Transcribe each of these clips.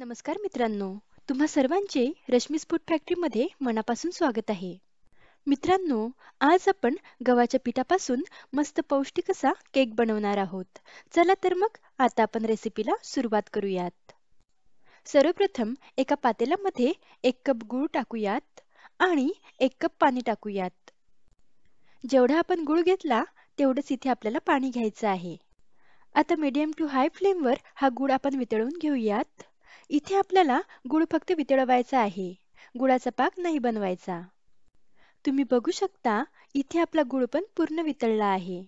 नमस्कार मित्रांनो, तुम्हा सर्वांचे रश्मीस फूड फॅक्टरीमध्ये मनापासून स्वागत आहे. मित्रांनो, आज आपण गव्हाच्या पिठापासून मस्त पौष्टिक असा केक बनवणार आहोत. चला तर मग आता आपण रेसिपीला सुरुवात करूयात. सर्वप्रथम एका पातेल्यामध्ये 1 कप गूळ टाकूयात आणि 1 कप पाणी टाकूयात. जेवढा आपण गूळ घेतला तेवढंच इथे आपल्याला पाणी घ्यायचं आहे. आता मीडियम टू हाय फ्लेमवर हा गूळ आपण वितळून घेऊयात. इथे आपल्याला गूळ फक्त वितळवायचा आहे, गुळाचा पाक नाही बनवायचा. तुम्ही बघू शकता इथे आपला गूळ पण पूर्ण वितळला आहे.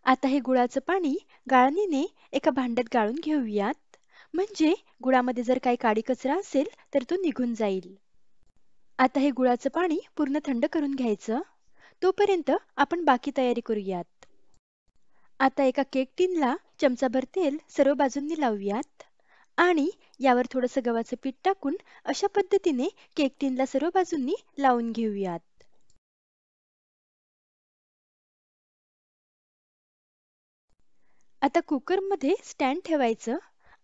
आता हे गुळाचं पाणी गाळणीने एका भांड्यात गाळून घेऊयात, म्हणजे गुळामध्ये जर काही काडी कचरा असेल तर तो निघून जाईल. आता हे गुळाचं पाणी पूर्ण थंड करून घ्यायचं. तोपर्यंत आपण बाकी तयारी करूयात. आता एका केक टिनला चमचाभर तेल सर्व बाजूंनी लावूयात आणि यावर थोडंसं गव्हाचं पीठ टाकून अशा पद्धतीने केक टिनला सर्व बाजूंनी लावून घेऊयात. आता कुकरमध्ये स्टँड ठेवायचं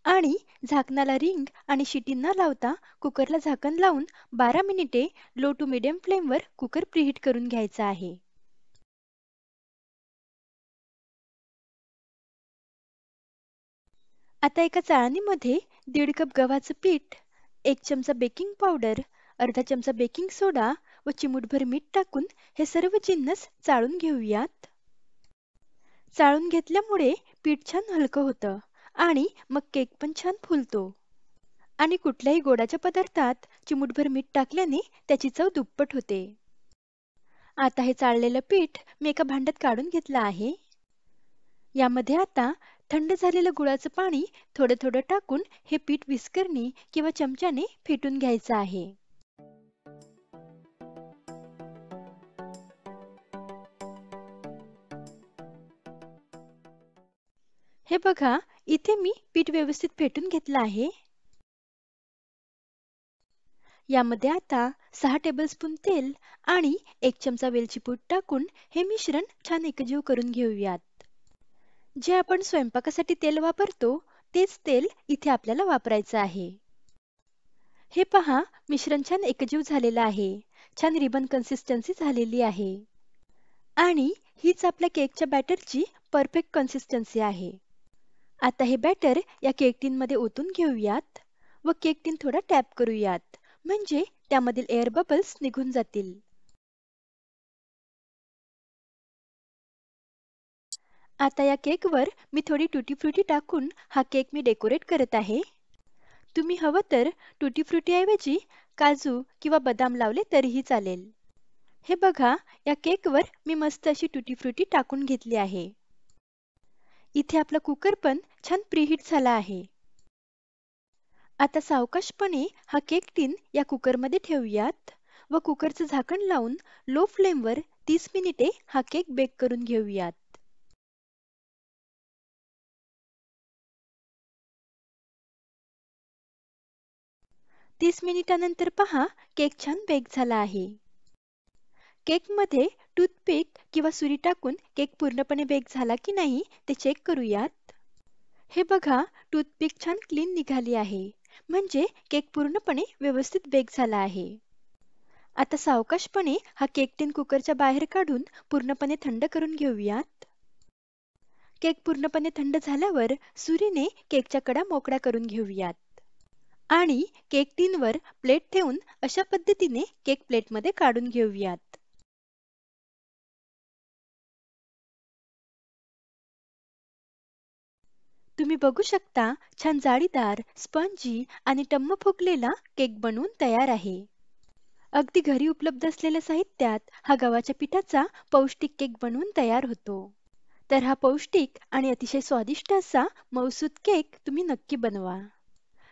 आणि झाकणाला रिंग आणि शिटी न लावता कुकरला झाकण लावून 12 मिनिटे लो टू मीडियम फ्लेमवर कुकर प्रीहीट करून घ्यायचा आहे. आता एका चाळणीमध्ये 1.5 कप गव्हाचं पीठ, 1 चमचा बेकिंग पावडर, अर्धा चमचा बेकिंग सोडा व चिमूटभर मीठ टाकून हे सर्व जिन्नस चाळून घेऊयात. चाळून घेतल्यामुळे पीठ छान हलकं होतं आणि मग केक पण छान फुलतो. आणि कुठल्याही गोडाच्या पदार्थात चिमूटभर मीठ टाकल्याने त्याची चव दुप्पट होते. आता हे चाळलेलं पीठ मी एका भांड्यात काढून घेतलं आहे. यामध्ये आता थंड झालेलं गुळाचं पाणी थोडं थोडं टाकून हे पीठ विस्करणी किंवा चमच्याने फेटून घ्यायचं आहे. हे बघा, इथे मी पीठ व्यवस्थित फेटून घेतलं आहे. यामध्ये आता 6 टेबलस्पून तेल आणि 1 चमचा वेलची पूड टाकून हे मिश्रण छान एकजीव करून घेऊयात. जे आपण स्वयंपाकासाठी तेल वापरतो तेच तेल इथे आपल्याला वापरायचं आहे. हे पहा, मिश्रण छान एकजीव झालेलं आहे. छान रिबन कन्सिस्टन्सी झालेली आहे. आणि हीच आपल्या केकच्या बॅटरची परफेक्ट कन्सिस्टन्सी आहे. आता हे बॅटर या केक टिनमध्ये ओतून घेऊयात व केक टिन थोडा टॅप करूयात, म्हणजे त्यामधील एअर बबल्स निघून जातील. आता या केकवर मी थोडी टुटी फ्रुटी टाकून हा केक मी डेकोरेट करत आहे. तुम्ही हवं तर टुटी फ्रुटी ऐवजी काजू किंवा बदाम लावले तरीही चालेल. हे बघा, या केकवर मी मस्त अशी टुटी फ्रुटी टाकून घेतली आहे. इथे आपला कुकर पण छान प्रीहीट झाला आहे. आता सावकाशपणे हा केक टिन या कुकरमध्ये ठेवूयात व कुकरचं झाकण लावून लो फ्लेमवर 30 मिनिटे हा केक बेक करून घेऊयात. 30 मिनिटानंतर पहा, केक छान बेक झाला आहे. केकमध्ये टूथपिक किंवा सुरी टाकून केक पूर्णपणे बेक झाला की नाही ते चेक करूयात. हे बघा, टूथपिक छान क्लीन निघाली आहे, म्हणजे केक पूर्णपणे व्यवस्थित बेक झाला आहे. आता सावकाशपणे हा केक टिन कुकरच्या बाहेर काढून पूर्णपणे थंड करून घेऊयात. केक पूर्णपणे थंड झाल्यावर सुरीने केकच्या कडा मोकळ्या करून घेऊयात आणि केक टिनवर प्लेट ठेवून अशा पद्धतीने केक प्लेटमध्ये काढून घेऊयात. तुम्ही बघू शकता, छान जाळीदार, स्पंजी आणि टम्म फुगलेला केक बनवून तयार आहे. अगदी घरी उपलब्ध असलेल्या साहित्यात हा गव्हाच्या पिठाचा पौष्टिक केक बनवून तयार होतो. तर हा पौष्टिक आणि अतिशय स्वादिष्ट असा मऊसूत केक तुम्ही नक्की बनवा.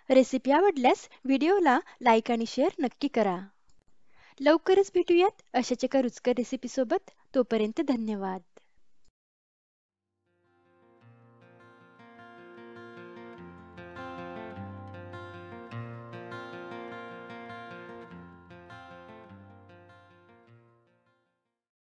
रेसिपी आवडल्यास व्हिडिओला लाईक आणि शेअर नक्की करा. लवकरच भेटूयात अशाच एका रुचकर रेसिपीसोबत. तोपर्यंत धन्यवाद.